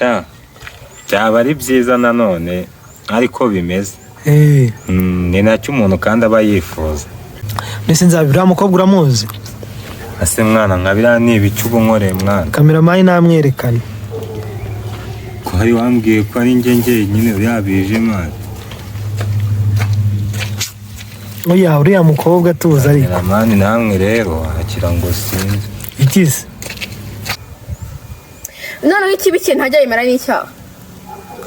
sha byaba ari byiza nanone ariko bimeze ni nacyo umuntu kandi aba yifuza. Ndetse nzabira umukobwa uramuzi? Ase mwana nkabira ni ibicu ubunkoreye mwana. Kameramani namwerekane. Ko hari wambwiye ko ari njye nyine urabije mwana. Oya uriya mukobwa tuzi ariko. Kameramani namwe rero akira ngo sinzi. Ikize. None iki ntajya yimera n'icyaha.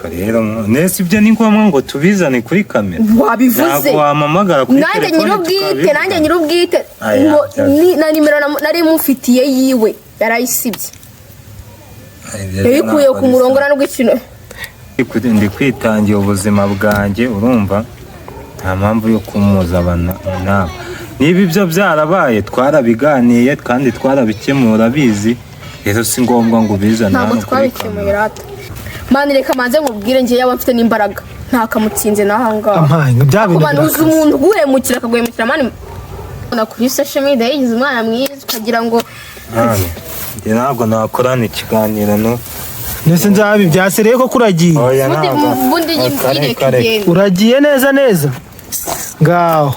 Rero nese ibyo ni ngombwa ngo tubizane kuri kamera. Wabivuze. Ntabwo wamamagara kuri telefone. Nanjye nyirubwite na nimero nari mufitiye yiwe yarayisibye. Yayikuye ku murongo na n'ugikino. Ndi kwitangira ubuzima bwanjye urumva nta mpamvu yo kumuza abana nawe. Niba ibyo byarabaye twarabiganiye kandi twarabikemura bizi. Rero si ngombwa ngo bizane. Ntabwo twabikemuye rata. Mani reka manze nkubwire ngiye yaba mfite n'imbaraga ntakamutsinze nahanga. Ampanga byabintu. Abantu uzi umuntu guhemukira akagwemukira mani na kuri social media yigize umwana mwiza ukagira ngo ntabwo nakorana ikiganiro no. Nese nzabi byasereye ko kuragiye. Bundi yimwire uragiye neza. Ngaho.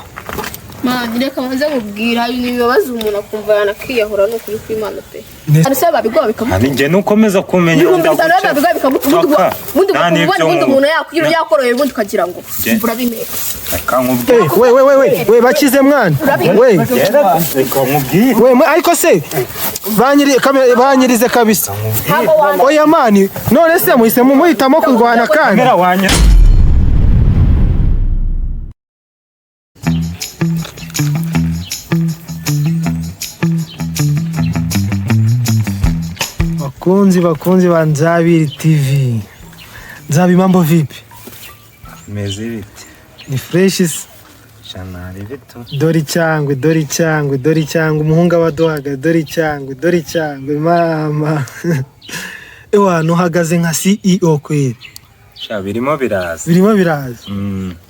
Mani reka manze nkubwira ibibazo umuntu akumva yanakiyahura no kuri kw'Imana pe. Aruse babigoba bikamuta. Ari nje nukomeza kumenya ndaguca. Bundi umuntu yakoroye bundi ukagira ngo mvura bimeka. We bakize mwana. We ariko se banyirize kabisa. Oya mani none se muhise muhitamo kurwana kandi. Bakunzi ba Nzabiri TV. Nzabi mambo vipi? Meze biti. Ni fresh. Shanari bito. Dori cyangwe umuhungu abaduhaga dori cyangwe mama. Ewa no hagaze nka CEO kweli. Sha birimo biraza.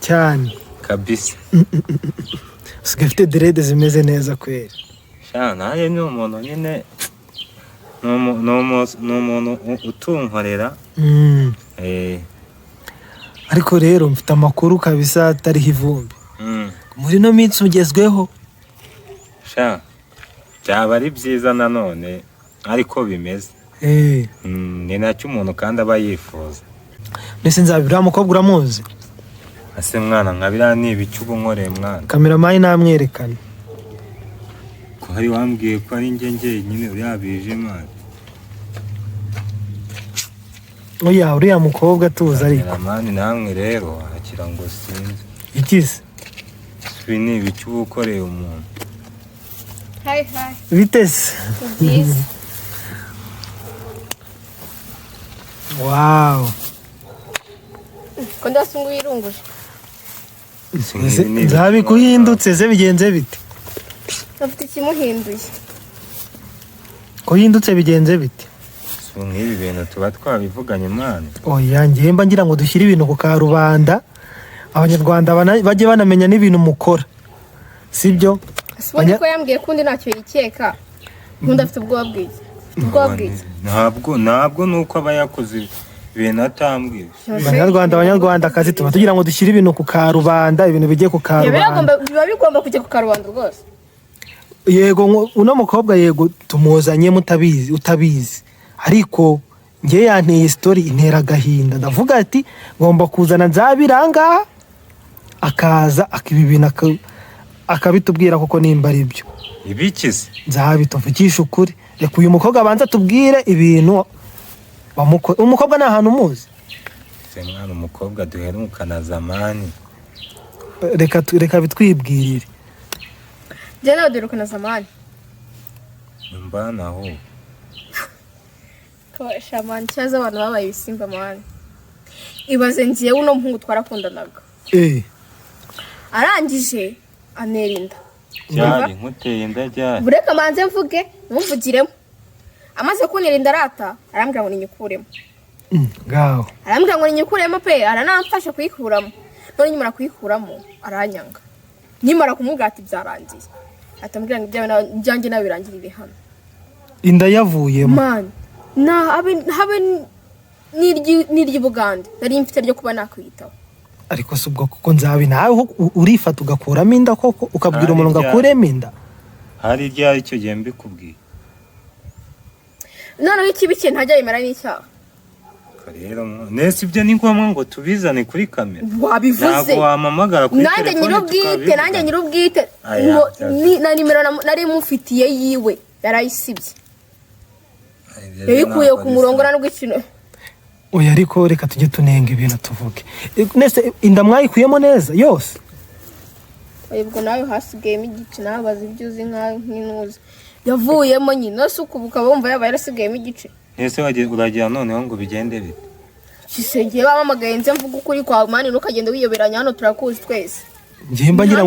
Cyane kabisa. Sigafite dread zimeze neza kweli. Sha naye ni umuntu nyine no utunkorera. Ariko rero mfite amakuru kabisa atari hivumbi. Muri no minsi ugezweho. Sha byaba ari byiza nanone ariko bimeze. Ni nacyo umuntu kandi aba yifuza. Ndetse nzabira umukobwa uramuzi? Ase mwana nkabira ni ibicu ubunkoreye mwana. Kameramani namwerekane. Ko hari wambwiye ko ari njye nyine urabije mwana. Oya uriya mukobwa tuzi ariko. Kameramani namwe rero akira ngo sinzi. Ikize. Ibi ni ibicu ubukoreye umuntu. Hi. Vitesse. Wow. Ko ndasungu irunguje. Nzabi kuhindutse ze bigenze bite? Afite ikimuhinduye. Kuhindutse bigenze bite? Nk'ibi bintu tuba twabivuganye mwana. Oya ngiye mba ngira ngo dushyire ibintu ku karubanda abanyarwanda bajye banamenya n'ibintu mukora. Sibyo? Sibonye ko yambwiye kundi ntacyo yikeka. Nkunda afite ubwoba bwiza. Ntabwo nuko aba yakoze ibintu atambwiye. Abanyarwanda kazi tuba tugira ngo dushyire ibintu ku karubanda, ibintu bigiye ku karubanda. Biba bigomba kujya ku karubanda rwose. Yego uno mukobwa yego tumuzanye utabizi. Ariko ngiye yanteye story intera gahinda. Ndavuga ati ngomba kuzana Nzabiranga akaza akibibina akabitubwira koko nimba ari byo. Ibikize. Nzabituvukisha ukuri. Reka uyu mukobwa abanza tubwire ibintu bamukora. Umukobwa nta hantu muzi. Se mwana umukobwa duherukana zamani. Reka bitwibwirire. Je nawe duherukana zamani. Mbana aho. Ko shaman cyaza abantu babaye ibisimba mwana. Ibaze ngiye uno muhungu twarakundanaga. Arangije anerinda. Cyari nkuteye inda cyari. Bureka manze mvuge numvugiremo. Amaze kunirinda rata arambwira ngo ninyikuremo. Ngaho. Arambwira ngo ninyikuremo pe aranamfasha kuyikuramo. None nyuma kuyikuramo aranyanga. Nyimara kumubwira ati byarangiye. Atambwira ngo ibyanjye nabirangirire hano. Inda yavuyemo. Man. Na habe n'iryi Bugande nari mfite ryo kuba nakwitaho. ariko si ubwo kuko nzabi nawe urifata ugakuramo inda koko ukabwira umuntu ngo akuremo inda. hari ryari icyo gihe mbikubwiye noneho ikibi cye ntajya yemera n'icyaha. rero nese ibyo ni ngombwa ngo tubizane kuri kamera wabivuze ntabwo wamamagara kuri telefone nanjye nyir'ubwite na nimero nari mufitiye yiwe yarayisibye yayikuye ku murongo na n'ugikino. Oya ariko reka tujye tunenga ibintu tuvuge nese inda mwayikuyemo neza yose. Ubwo nawe hasigayemo igice nabaza ibyo uzi nk'inuzi yavuyemo nyine nose ukubuka bumva yaba yarasigayemo igice. nese uragira noneho ngo bigende bite Kisengeye bamamagaye nze mvuga ukuri kwa mani nukagenda wiyoberanya hano turakuzi twese. Ngiye mbagira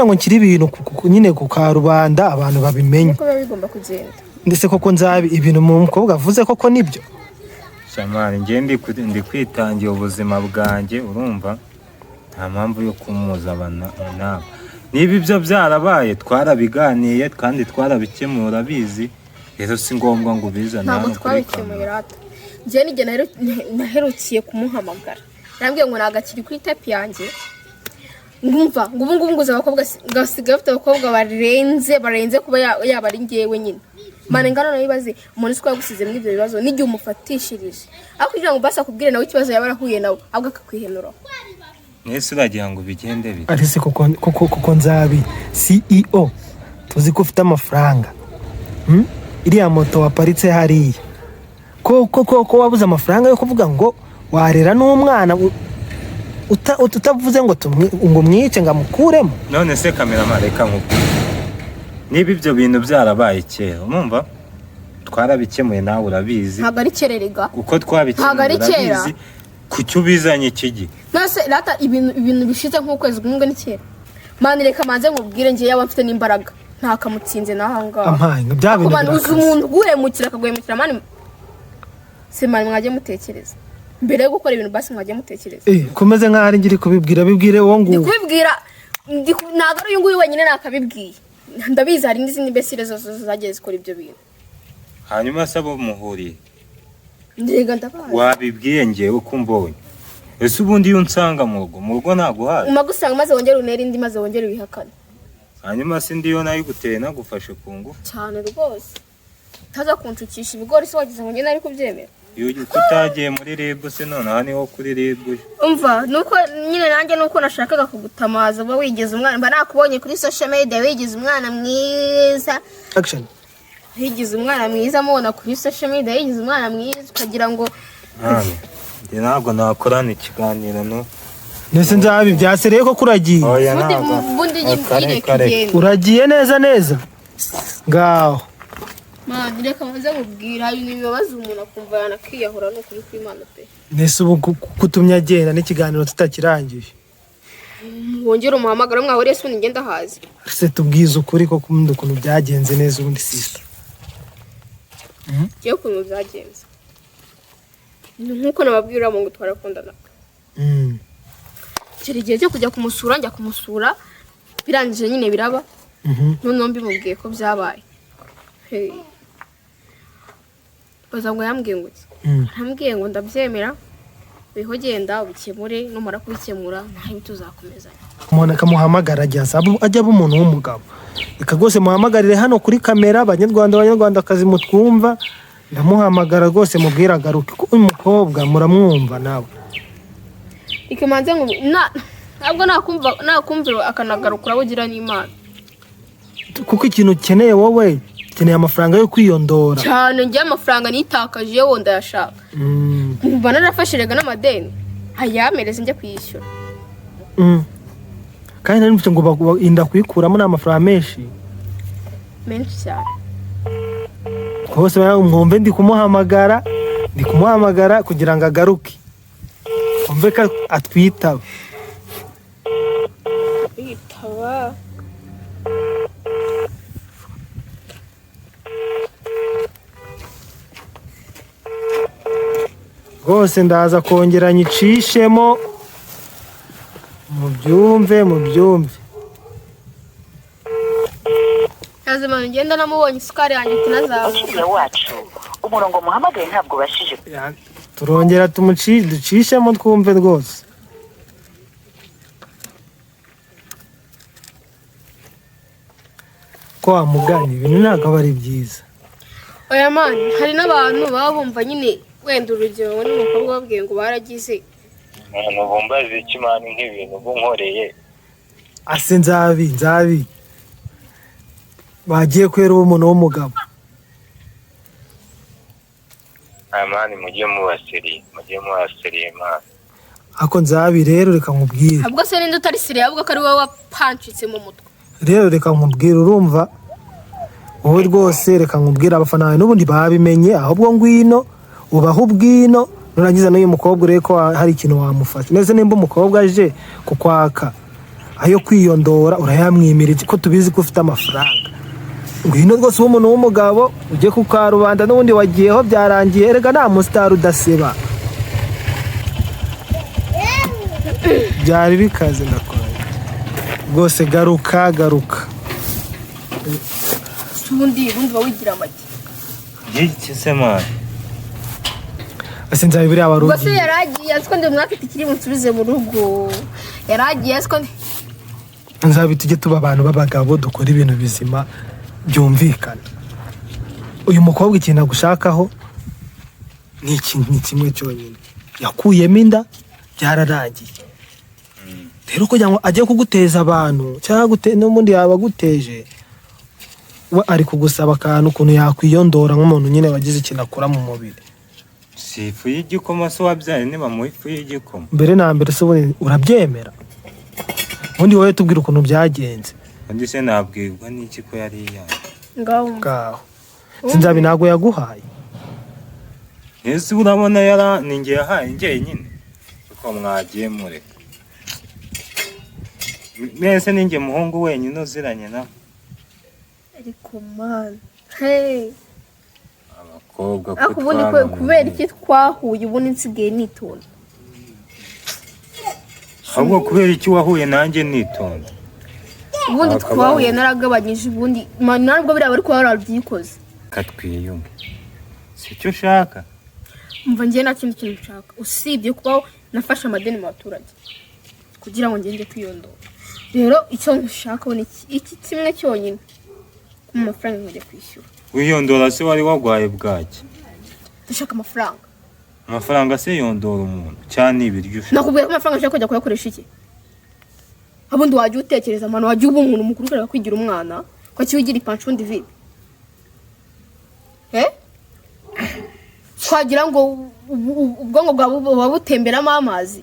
ngo nkiri ibintu nyine ku karubanda abantu babimenye. Ko bigomba kugenda. Ndetse koko nzabi ibintu mu mukobwa avuze koko nibyo. Shamari ngiye ndi kwitangira ubuzima bwanjye urumva nta mpamvu yo kumuza abana nawe. Niba ibyo byarabaye twarabiganiye kandi twarabikemura bizi rero si ngombwa ngo bizane hano kuri kamera. Njye nige naherukiye kumuhamagara nambwiye ngo nagakiri kuri tapi yanjye ngumva ngo ubu ngubu nguza abakobwa gasigaye bafite abakobwa barenze kuba yaba ari ngewe nyine mane ngano nabibaze umuntu siko yagusize muri ibyo bibazo n'igihe umufatishirije aho kugira ngo basa kubwire nawe ikibazo yaba arahuye nawe ahubwo akakwihenura. Nese uragira ngo bigende bite arese koko nzabi CEO tuzi ko ufite amafaranga iriya moto waparitse hariya ko wabuze amafaranga yo kuvuga ngo warera n'umwana utavuze ngo mwice ngo amukuremo. none se kamera reka nkubwire niba ibyo bintu byarabaye kera urumva twarabikemuye nawe urabizi ntabwo ari kererega uko twabikemuye urabizi kucyo ubizanye iki nase rata ibintu bishize nk'ukwezi kumwe ni kera mani reka manze nkubwire ngiye yaba mfite n'imbaraga ntakamutsinze nahanga ampaye ngo bya bintu uzi umuntu guhemukira akagwemukira mani se mani mwaje mutekereza mbere yo gukora ibintu basi mwaje mutekereza komeze nk'ahari ngiri kubibwire wowe nguwo kubibwira ntabwo ari uyu nguyu wenyine nakabibwiye ndabizi hari n'izindi mbesire zose zagiye zikora ibyo bintu hanyuma sabo muhuriye ndega ndabaza wabibwiye ngewe uko mbonye ese ubundi iyo unsanga mu rugo naguhaye umagusanga maze wongere unera indi maze wongere wihakane hanyuma se ndiyo nayiguteye nagufashe ku ngufu cyane rwose taza kunshukisha ibigori se wagize ngo njye nari kubyemera iyo kutagiye muri RIB se none aha niho kuri RIB umva nuko nyine nanjye nuko nashakaga kugutamaza uba wigize umwana mba nakubonye kuri social media wigize umwana mwiza action wigize umwana mwiza mubona kuri social media wigize umwana mwiza ukagira ngo ndi ntabwo nakorana ikiganiro no nese nzabi byasereye ko kuragiye bundi nyine uragiye neza ngaho man reka maze nkubwira ibintu bibabaza umuntu akumva yanakiyahura no kuri kw'Imana pe nese ubu kutumya agenda n'ikiganiro tutakirangije wongera umuhamagara mwahuriye se ngenda hazi se tubwize ukuri ko kumunda ukuntu byagenze neza ubundi sister cyo ukuntu byagenze nkuko nababwira ngo twarakundana kiri gihe cyo kujya kumusura njya kumusura birangije nyine biraba noneho mbimubwiye ko byabaye baza ngo yambwiye ngo arambwiye ngo ndabyemera biho genda ubikemure numara kubikemura ntaho tuzakomezanya. Umuntu akamuhamagara ajya aba umuntu w'umugabo reka rwose muhamagarire hano kuri kamera abanyarwandakazi mutwumva ndamuhamagara rwose mubwira agaruke ko uyu mukobwa muramwumva nawe ikemanze ngo ntabwo nakumva akanagarukura bugira n'Imana kuko ikintu ukeneye wowe ukeneye amafaranga yo kwiyondora cyane njye amafaranga nitakaje yo ndayashaka mba narafashirega n'amadeni ayamereze njye kuyishyura kandi nari mfite ngo inda kuyikuramo n'amafaranga menshi cyane hose mwumve ndi kumuhamagara kugira ngo agaruke mwumve ko atwitaba rwose ndaza kongera nyicishemo mubyumve azimana ngenda namubonye isukari yanjye tunazamuka wacu umurongo muhamagaye ntabwo bashije turongera ducishemo twumve rwose. Ko wamugana ibintu ntabwo aba ari byiza. oya mani hari n'abantu baba bumva nyine wenda urugero n'umukobwa babwiye ngo baragize umuntu bumbaza iki mani nk'ibintu bunkoreye ase nzabi bagiye kwera umuntu w'umugabo. mani mujye mubaseriye mani. Ako nzabi rero reka nkubwire. ahubwo se ninde utari siriya ahubwo ko ari wowe wapancitse mu mutwe. Rero reka nkubwire urumva wowe rwose reka nkubwire abafana bawe n'ubundi babimenye ahubwo ngwino ubaho ubwino nurangiza n'uyu mukobwa urebe ko hari ikintu wamufasha. Neze nimba umukobwa aje kukwaka ayo kwiyondora urayamwimira ko tubizi ko ufite amafaranga. Ngwino rwose uwo muntu w'umugabo ujye ku karubanda n'ubundi wagiyeho byarangiye erega nta musitari udaseba. Byari bikaze ndakora rwose garuka ubundi bawigira make. Iki se mani. ase nzabi biriya ubwo se warugiye yaragiye aziko ndi umwaka ikiri munsubize mu rugo yaragiye aziko nzabi tujye tuba abantu b'abagabo dukora ibintu bizima byumvikana. Uyu mukobwa ikintu agushakaho ni kimwe cyonyine yakuyemo inda byararangiye. Rero kugira ngo ajye kuguteza abantu cyangwa n'ubundi yaba aguteje we ari kugusaba akantu ukuntu yakwiyondora nk'umuntu nyine wagize ikintu akora mu mubiri. Si ifu y'igikoma se wabyaye niba mu ifu y'igikoma. Mbere na mbere se ubundi urabyemera ubundi wowe tubwira ukuntu byagenze. undi se nabwirwa n'iki ko yari iyanjye ngaho sinzabi ntabwo yaguhaye. ese urabona ni njye yahaye njyenyine kuko mwagiye mureka. Mwese ni njye muhungu wenyine uziranye nawe. ariko man hey abakobwa ariko ubundi kubera iki twahuye ubundi nsigaye nitonda. ahubwo kubera iki wahuye nanjye nitonda. ubundi twahuye naragabanyije ubundi ntabwo biriya bari kuba barabyikoze. katwiyunge si cyo ushaka. mva njye nta kindi kintu nshaka usibye kubaho nafashe amadeni mu baturage kugira ngo ngende kwiyondora. rero icyo nshaka ni iki kimwe cyonyine mu mafaranga nkajya kwishyura. wiyondora se wari wagwaye bwaki. dushaka amafaranga. amafaranga se yondora umuntu cyane ibiryo ushaka. nakubwiye ko amafaranga nshaka kujya kuyakoresha iki. abundi wajya utekereza amano wajya uba umuntu mukuru ukareba kwigira umwana ko kiwigira ipancu undi vibe twagira ngo ubwonko bwawe buba butemberamo amazi.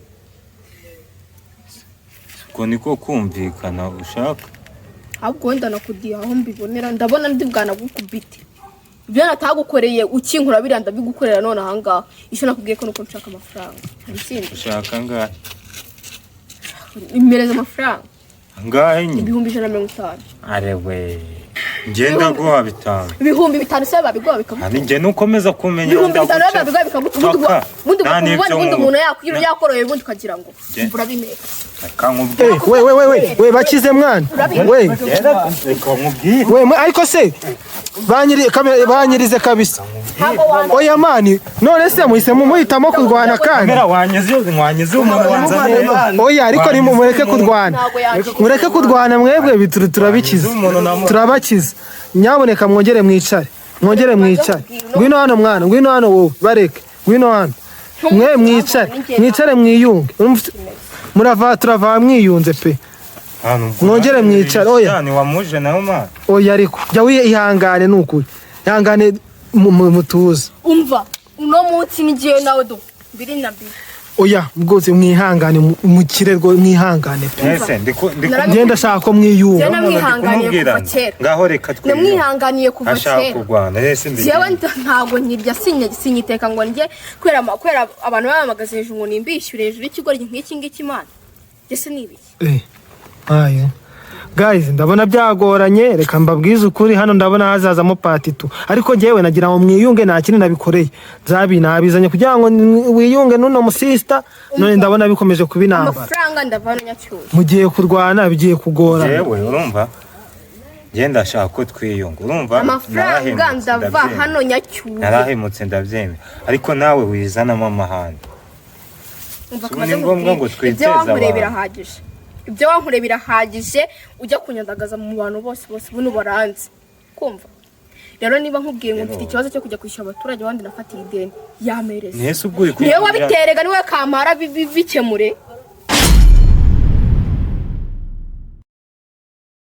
ubwo niko kumvikana ushaka. ahubwo wenda nakudiye aho mbibonera ndabona ndi bwanagukubite ibyo natagukoreye ukinkura biriya ndabigukorera none ahangaha. icyo nakubwiye ko nuko nshaka amafaranga hari ikindi ushaka angahe. imereza amafaranga angahe nyine. 150. arewe ngenda guha 5. 500 se babiguha bikaguha. ari njye nukomeza kumenya 500 babiguha bikaguha. ubundi umuntu yakoroye ubundi ukagira ngo mvura bimera. we bakize mwana we ariko se banyirize kabisa. oya mani none se muhisemo muhitamo kurwana kandi. wanyize umuntu wanzanye. oya ariko nimureke kurwana mwebwe turabikiza turabakiza. nyaboneka mwongere mwicare ngwino hano mwana ngwino hano wowe bareke ngwino hano mwe mwicare mwiyunge turava mwiyunze pe. mwongere mwicare. oya wamuje nawe mwana. oya ariko jya wihangane nukuri ihangane mutuze. umva uno munsi nigiye nawe do biri na biri. oya bwose mwihangane mukire rwo mwihangane pe. ngenda shaka ko mwiyunga. namwihanganiye kuva kera. ngaho reka twiyunge. namwihanganiye kuva ashaka kera. kurwana rese mbi. jewe ntago nkirya sinyiteka ngo njye kwera abantu babamagaze hejuru ngo nimbishyure hejuru y'ikigori nk'iki ngiki imana. Ese ni ibiki? ayo guys ndabona byagoranye reka mbabwize ukuri hano ndabona hazazamo part 2 ariko njyewe nagira ngo mwiyunge nta kintu nabikoreye nzabi nabizanye kugira ngo wiyunge nuno musista none ndabona bikomeje kubinambara. amafaranga ndavana nyacyuye mugiye kurwana bigiye kugora. yewe urumva ngenda ashaka ko twiyunga urumva amafaranga ndava hano nyacyuye narahemutse ndabyemera ariko nawe wizanamo amahane ni ngombwa ngo twiteze abantu ibyo wankureba birahagije ujya kunyandagaza mu bantu bose buno baranze kumva rero niba nkubwiye ngo mfite ikibazo cyo kujya kwishyura abaturage abandi nafatiye ideni yamereze niwe wabiterega niwe kamara bikemure